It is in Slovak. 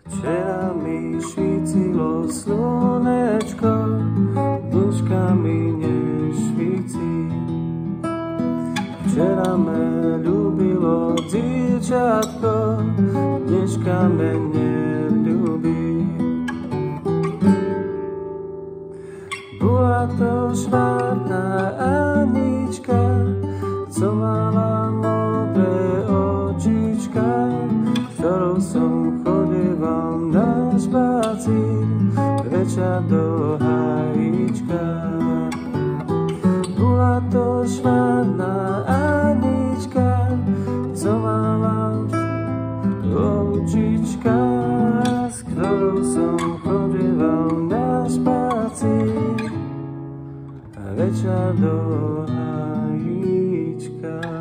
Včera mi švícilo slnečko, dneška mi nešvíci. Včera me ľúbilo dievčatko, dneška me neľúbi. Bola to švárna Anička, co mala modré očička, ktorou som chodieval na špacír večer do Hajíčka. Bola to švárna Anička, co mala očička, s ktorou som chodieval na špacír večer do Hajíčka.